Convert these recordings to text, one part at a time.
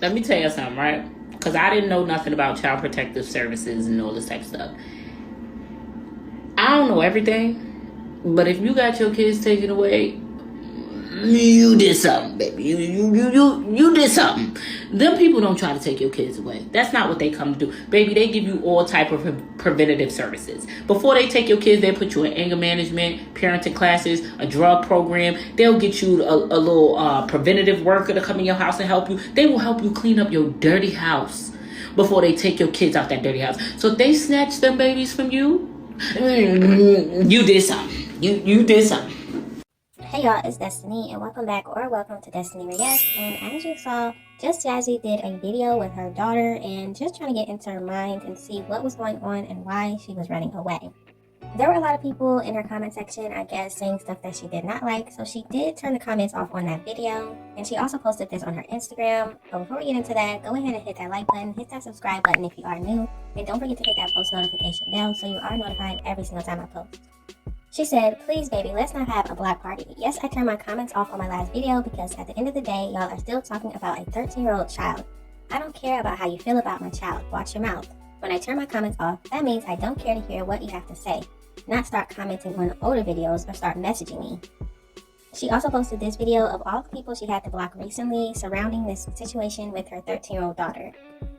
Let me tell you something, right? Because I didn't know nothing about child protective services and all this type of stuff. I don't know everything, but if you got your kids taken away, you did something, baby. You did something. Them people don't try to take your kids away. That's not what they come to do, baby. They give you all type of preventative services before they take your kids. They put you in anger management, parenting classes, a drug program. They'll get you a little preventative worker to come in your house and help you. They will help you clean up your dirty house before they take your kids out that dirty house. So if they snatch them babies from you, you did something. You did something. Hey y'all, it's Destiny and welcome back or welcome to DestinyReacts. And as you saw, Just Jazzy did a video with her daughter and just trying to get into her mind and see what was going on and why she was running away. There were a lot of people in her comment section, I guess, saying stuff that she did not like, so she did turn the comments off on that video, and she also posted this on her Instagram. But before we get into that, go ahead and hit that like button, hit that subscribe button if you are new, and don't forget to hit that post notification bell so you are notified every single time I post. She said, please baby, let's not have a block party. Yes, I turned my comments off on my last video because at the end of the day, y'all are still talking about a 13-year-old child. I don't care about how you feel about my child. Watch your mouth. When I turn my comments off, that means I don't care to hear what you have to say. Not start commenting on older videos or start messaging me. She also posted this video of all the people she had to block recently surrounding this situation with her 13-year-old daughter.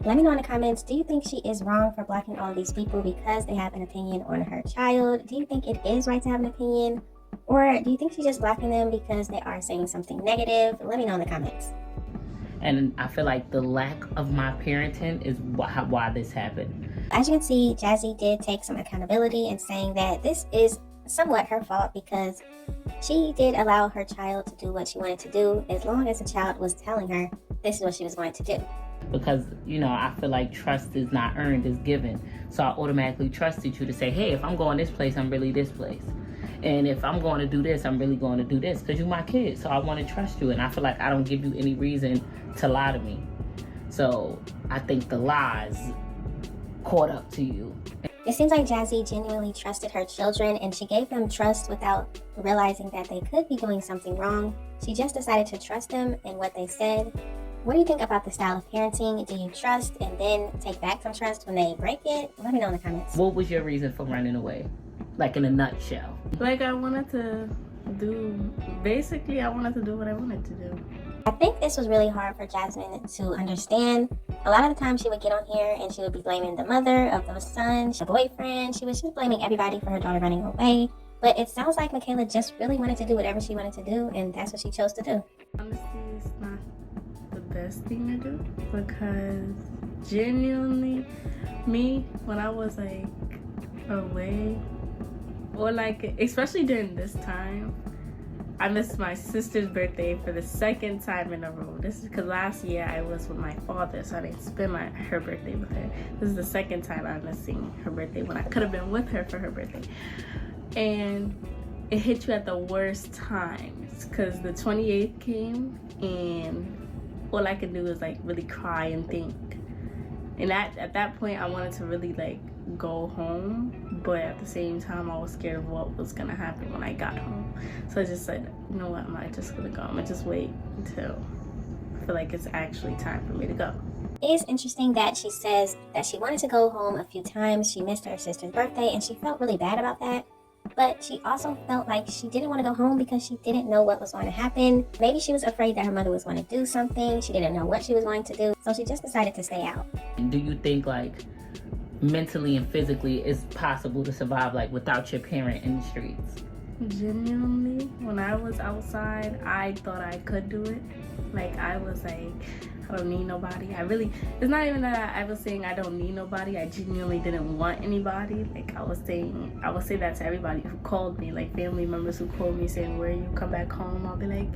Let me know in the comments, do you think she is wrong for blocking all of these people because they have an opinion on her child? Do you think it is right to have an opinion? Or do you think she's just blocking them because they are saying something negative? Let me know in the comments. And I feel like the lack of my parenting is why this happened. As you can see, Jazzy did take some accountability in saying that this is somewhat her fault because she did allow her child to do what she wanted to do as long as the child was telling her this is what she was going to do. Because, I feel like trust is not earned, it's given. So I automatically trusted you to say, hey, if I'm going this place, I'm really this place. And if I'm going to do this, I'm really going to do this because you're my kid. So I want to trust you. And I feel like I don't give you any reason to lie to me. So I think the lies caught up to you. It seems like Jazzy genuinely trusted her children and she gave them trust without realizing that they could be doing something wrong. She just decided to trust them in what they said. What do you think about the style of parenting? Do you trust and then take back some trust when they break it? Let me know in the comments. What was your reason for running away? Like in a nutshell. Like I wanted to do what I wanted to do. I think this was really hard for Jasmine to understand. A lot of the time she would get on here and she would be blaming the mother of the son, the boyfriend. She was just blaming everybody for her daughter running away. But it sounds like Michaela just really wanted to do whatever she wanted to do, and that's what she chose to do. Honestly, it's not the best thing to do because genuinely, me, when I was like away, or like especially during this time, I missed my sister's birthday for the second time in a row. This is because last year I was with my father, so I didn't spend her birthday with her. This is the second time I'm missing her birthday when I could have been with her for her birthday. And it hit you at the worst times because the 28th came and all I could do was like really cry and think. And at that point I wanted to really like go home, but at the same time I was scared of what was gonna happen when I got home. So I just said, you know what, I'm not just gonna go. I'm gonna just wait until I feel like it's actually time for me to go. It is interesting that she says that she wanted to go home a few times. She missed her sister's birthday and she felt really bad about that. But she also felt like she didn't want to go home because she didn't know what was going to happen. Maybe she was afraid that her mother was going to do something. She didn't know what she was going to do. So she just decided to stay out. Do you think like mentally and physically it's possible to survive like without your parent in the streets? Genuinely, when I was outside, I thought I could do it. Like I was like, I don't need nobody. It's not even that I was saying I don't need nobody. I genuinely didn't want anybody. Like I would say that to everybody who called me, like family members who called me saying, where you come back home? I'll be like,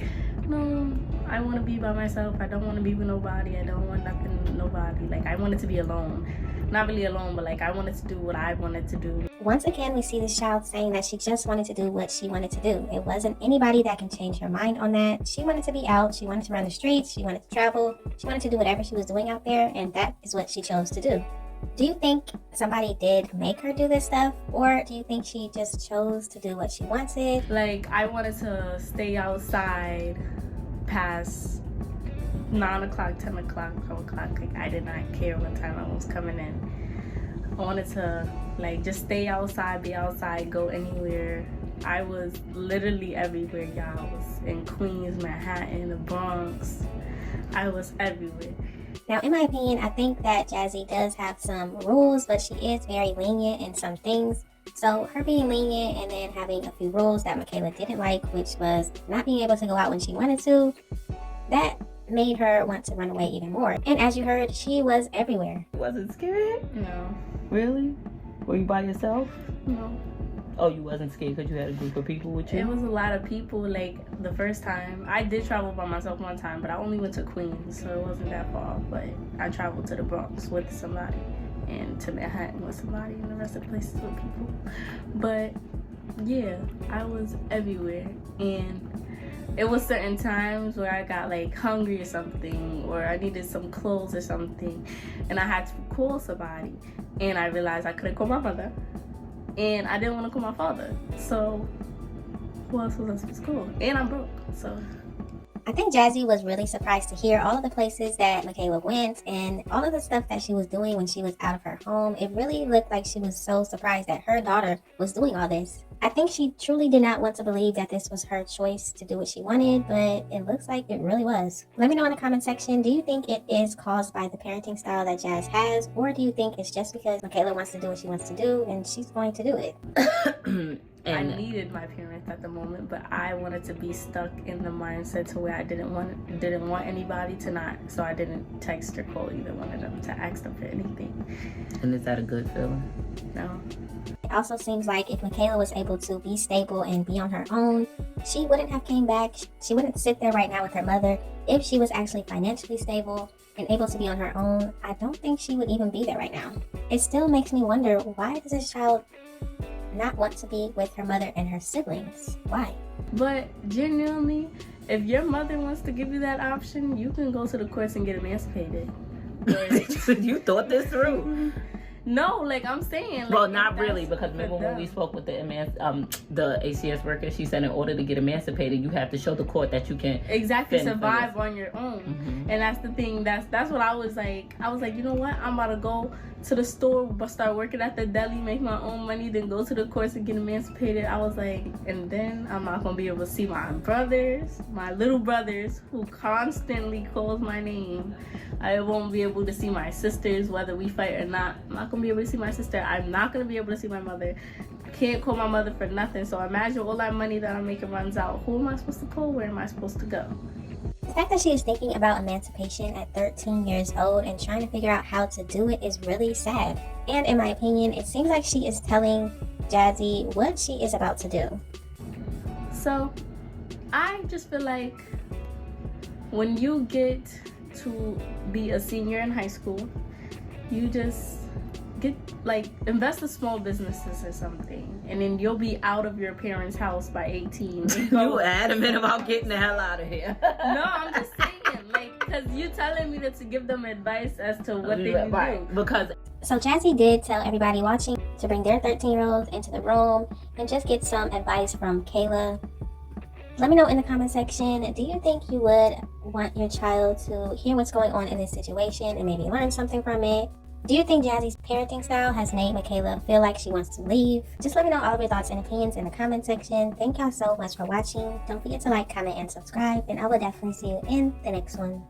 no, I want to be by myself. I don't want to be with nobody. I don't want nothing with nobody. Like I wanted to be alone. Not really alone, but like I wanted to do what I wanted to do. Once again, we see this child saying that she just wanted to do what she wanted to do. It wasn't anybody that can change her mind on that. She wanted to be out. She wanted to run the streets. She wanted to travel. She wanted to do whatever she was doing out there, and that is what she chose to do. Do you think somebody did make her do this stuff, or do you think she just chose to do what she wanted? Like I wanted to stay outside past 9 o'clock, 10 o'clock, 12 o'clock. Like, I did not care what time I was coming in. I wanted to, like, just stay outside, be outside, go anywhere. I was literally everywhere, y'all. I was in Queens, Manhattan, the Bronx. I was everywhere. Now, in my opinion, I think that Jazzy does have some rules, but she is very lenient in some things. So her being lenient and then having a few rules that Michaela didn't like, which was not being able to go out when she wanted to, that made her want to run away even more. And as you heard, she was everywhere. Wasn't scared? No. Really? Were you by yourself? No. Oh, you wasn't scared because you had a group of people with you? It was a lot of people. Like, the first time, I did travel by myself one time, but I only went to Queens, so it wasn't that far. But I traveled to the Bronx with somebody, and to Manhattan with somebody, and the rest of the places with people. But yeah, I was everywhere, and it was certain times where I got like hungry or something, or I needed some clothes or something, and I had to call somebody, and I realized I couldn't call my mother, and I didn't want to call my father. So who else was I supposed to call? And I'm broke, so. I think Jazzy was really surprised to hear all of the places that Michaela went and all of the stuff that she was doing when she was out of her home. It really looked like she was so surprised that her daughter was doing all this. I think she truly did not want to believe that this was her choice to do what she wanted, but it looks like it really was. Let me know in the comment section, do you think it is caused by the parenting style that Jazz has, or do you think it's just because Michaela wants to do what she wants to do and she's going to do it? I needed my parents at the moment, but I wanted to be stuck in the mindset to where I didn't want anybody to not, so I didn't text or call either one of them to ask them for anything. And is that a good feeling? No. It also seems like if Michaela was able to be stable and be on her own, she wouldn't have came back. She wouldn't sit there right now with her mother. If she was actually financially stable and able to be on her own, I don't think she would even be there right now. It still makes me wonder, why does this child not want to be with her mother and her siblings? Why? But genuinely, if your mother wants to give you that option, you can go to the courts and get emancipated. You thought this through. No, like I'm saying. Like, well, not really, because remember when we spoke with the ACS worker, she said in order to get emancipated, you have to show the court that you can survive on your own. Mm-hmm. And that's the thing. That's what I was like. I was like, you know what? I'm about to go to the store, but start working at the deli, make my own money, then go to the courts and get emancipated. I was like, and then I'm not gonna be able to see my brothers, my little brothers, who constantly calls my name. I won't be able to see my sisters, whether we fight or not. I'm not gonna be able to see my sister. I'm not gonna be able to see my mother. Can't call my mother for nothing. So imagine all that money that I'm making runs out. Who am I supposed to call? Where am I supposed to go? The fact that she is thinking about emancipation at 13 years old and trying to figure out how to do it is really sad. And in my opinion, it seems like she is telling Jazzy what she is about to do. So I just feel like when you get to be a senior in high school, you just invest in small businesses or something, and then you'll be out of your parents' house by 18. You adamant about getting the hell out of here. No, I'm just saying, like, because you telling me to give them advice as to what they do. Right, because so Jazzy did tell everybody watching to bring their 13-year-olds into the room and just get some advice from Kayla. Let me know in the comment section, do you think you would want your child to hear what's going on in this situation and maybe learn something from it? Do you think Jazzy's parenting style has made Michaela feel like she wants to leave? Just let me know all of your thoughts and opinions in the comment section. Thank y'all so much for watching. Don't forget to like, comment, and subscribe, and I will definitely see you in the next one.